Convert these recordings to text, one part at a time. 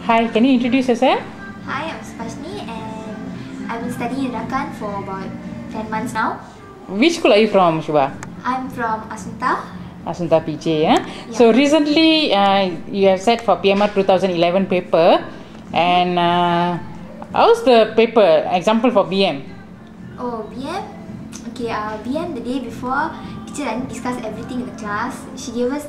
Hi, can you introduce yourself? Hi, I'm Subashini and I've been studying in Rakan for about 10 months now. Which school are you from, Shubha? I'm from Assunta.MPG, yeah? So recently you have set for PMR 2011 paper, and how's the paper, example for BM? Oh, BM? Okay, BM the day before, teacher and discussed everything in the class. She gave us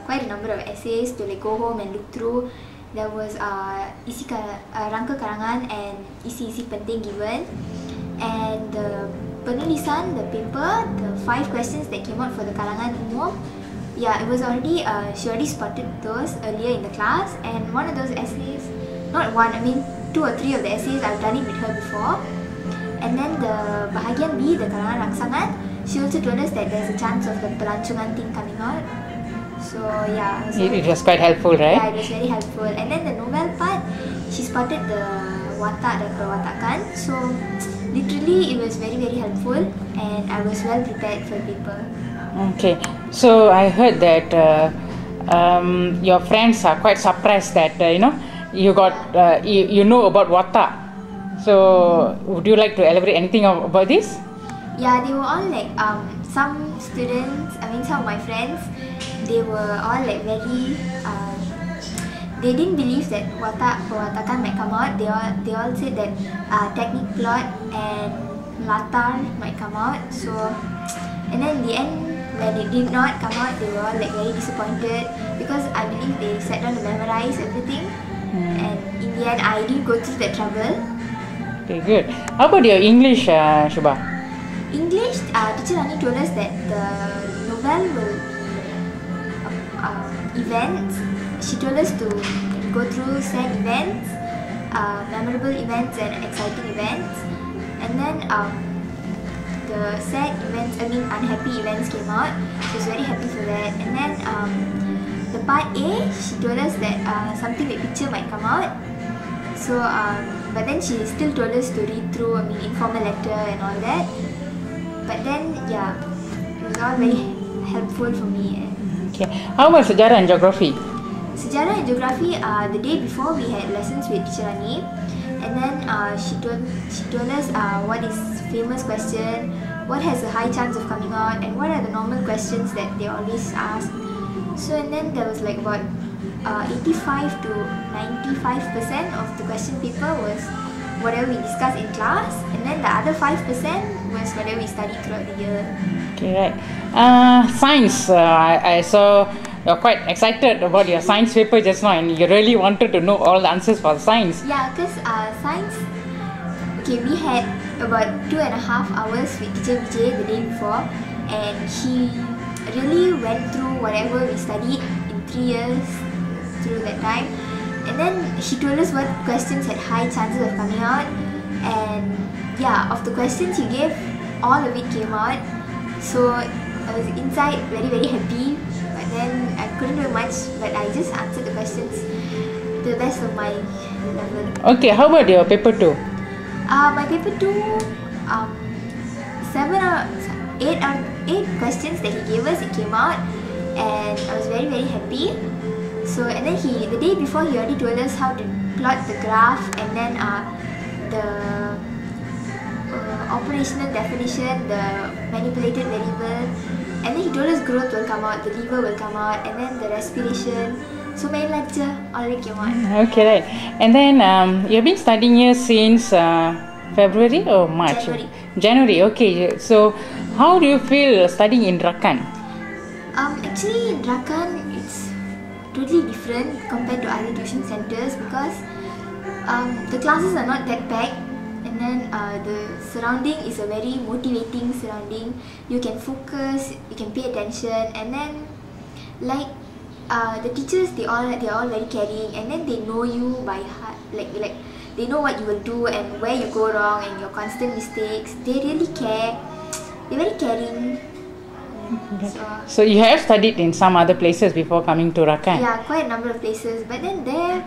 quite a number of essays to go home and look through. There was Rangka Karangan and isi penting given, and the penulisan, the paper, the 5 questions that came out for the Karangan umum. Yeah, it was already she already spotted those earlier in the class, and one of those essays, not one, I mean 2 or 3 of the essays I've done it with her before. And then the bahagian B, the Karangan Rangsangan, she also told us that there's a chance of the pelancongan thing coming out. So yeah, It was quite helpful, right? Yeah, it was very helpful. And then the novel part, she spotted the watak dan perwatakan. So literally it was very helpful, and I was well prepared for the paper. Okay, so I heard that your friends are quite surprised that you got you know about watak. So would you like to elaborate anything about this? Yeah, they were all like some students, I mean some of my friends, they were all like very they didn't believe that perwatakan might come out. They all said that technique plot and latar might come out. So, and then in the end, when it did not come out, they were all like very disappointed, because I believe they sat down to memorize everything, and in the end I didn't go through that trouble. Okay, good. How about your English, Shubha? English, teacher Rani told us that the novel will events. She told us to go through sad events, memorable events and exciting events, and then the sad events, I mean unhappy events came out. She was very happy for that. And then the part A, she told us that something like picture might come out. So but then she still told us to read through, I mean informal letter and all that. But then yeah, it was all very helpful for me. Okay. How about Sejarah and Geography? Sejarah and Geography, the day before we had lessons with Teacher Rani, and then she told us what is famous question, what has a high chance of coming out, and what are the normal questions that they always ask. So and then there was like about 85 to 95% of the question paper was whatever we discussed in class, and then the other 5% was whatever we studied throughout the year. Okay, right. Science, I saw you're quite excited about your science paper just now, and you really wanted to know all the answers for science. Yeah, because science, okay, we had about 2.5 hours with Cikgu Vijay the day before, and he really went through whatever we studied in 3 years through that time. And then she told us what questions had high chances of coming out, and yeah, of the questions he gave, all of it came out. So I was inside very happy, but then I couldn't do much, but I just answered the questions to the best of my level. Okay, how about your paper 2? My paper 2, 8 questions that he gave us, it came out, and I was very happy. So and then the day before, he already told us how to plot the graph, and then the operational definition, the manipulated variable, and then he told us growth will come out, the lever will come out, and then the respiration. So many lecture already came out. Okay, right. And then you've been studying here since February or March? January. Okay. So how do you feel studying in Rakan? Actually, in Rakan, it's totally different compared to other tuition centers, because the classes are not that packed, and then the surrounding is a very motivating surrounding. You can focus, you can pay attention, and then like the teachers, they're all very caring, and then they know you by heart, like they know what you will do and where you go wrong and your constant mistakes. They really care. They're very caring. Okay. So you have studied in some other places before coming to Rakan? Yeah, quite a number of places. But then there,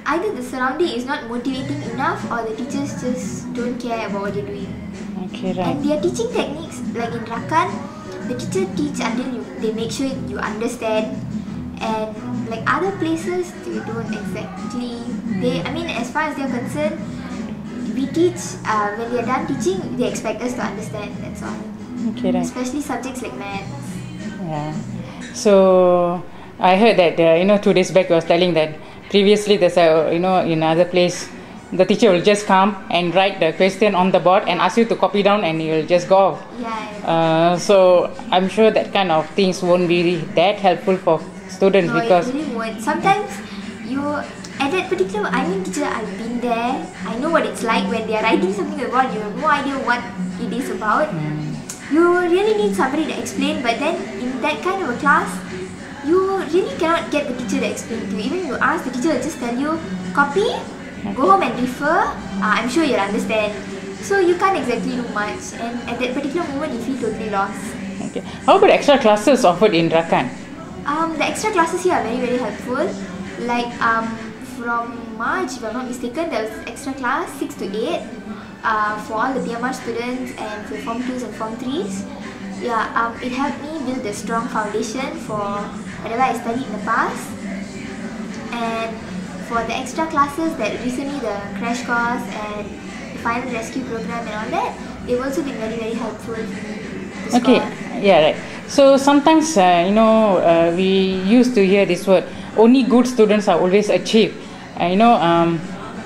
either the surrounding is not motivating enough, or the teachers just don't care about what you're doing. Okay, right. And their teaching techniques, like in Rakan, the teacher teach until they make sure you understand, and Like other places, they don't exactly. I mean, as far as they're concerned, we teach. When we are done teaching, they expect us to understand. That's all. Okay, right. Especially subjects like maths. Yeah. So I heard that 2 days back you was telling that previously there's a in another place the teacher will just come and write the question on the board and ask you to copy down and you will just go off. Yeah. So I'm sure that kind of things won't be that helpful for students No, because it really won't. Sometimes at that particular, teacher, I've been there. I know what it's like when they are writing something about you have no idea what it is about. You really need somebody to explain, but then in that kind of a class, you really cannot get the teacher to explain to you. Even if you ask, the teacher will just tell you, copy, go home and refer, I'm sure you'll understand. So you can't exactly do much, and at that particular moment, you feel totally lost. Okay. How about extra classes offered in Rakan? The extra classes here are very, very helpful. Like from March, if I'm not mistaken, there was extra class 6 to 8 for all the PMR students and for Form 2s and Form 3s. Yeah, it helped me build a strong foundation for whatever I studied in the past. And for the extra classes that recently, the crash course and the final rescue program and all that, they've also been very, very helpful to score. Okay, yeah, right. So sometimes, we used to hear this word, only good students are always achieved.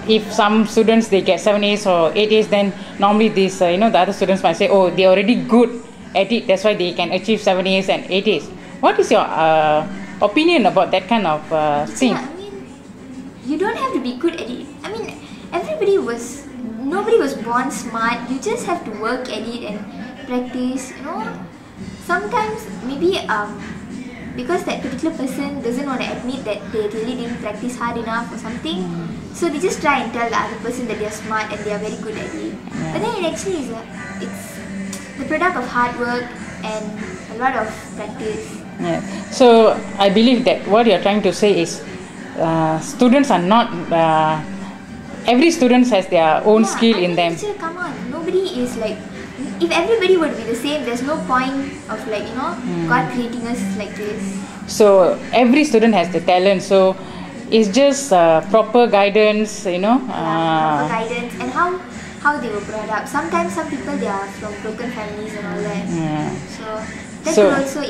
If some students, they get 7 A's or 8 A's, then normally this, the other students might say, oh, they're already good at it, that's why they can achieve 7 A's and 8 A's. What is your opinion about that kind of thing? Yeah, you don't have to be good at it. Nobody was born smart. You just have to work at it and practice, Sometimes, maybe because that particular person doesn't want to admit that they really didn't practice hard enough or something, so they just try and tell the other person that they're smart and they're very good at it. Yeah. But then it actually is it's the product of hard work and a lot of practice. Yeah. So I believe that what you're trying to say is students are not every student has their own skill in them. Teacher, come on, nobody is like, if everybody would be the same, there's no point of God creating us like this. So every student has the talent, so it's just proper guidance, Proper guidance and how they were brought up. Sometimes some people, they are from broken families and all that. Yeah. So that could also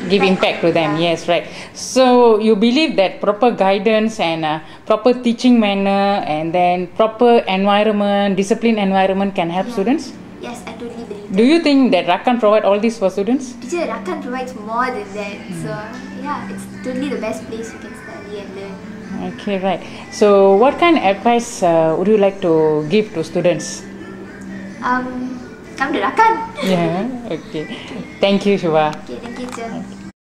give impact to them. Yes, right. So you believe that proper guidance and proper teaching manner and then proper environment, disciplined environment can help students? Yes, I totally believe that. Do you think that Rakan provide all this for students? Teacher, Rakan provides more than that. So yeah, it's totally the best place you can study and learn. Okay, right. So what kind of advice would you like to give to students? Come to Rakan. Yeah, okay. Thank you, Shubha. Okay, thank you, teacher.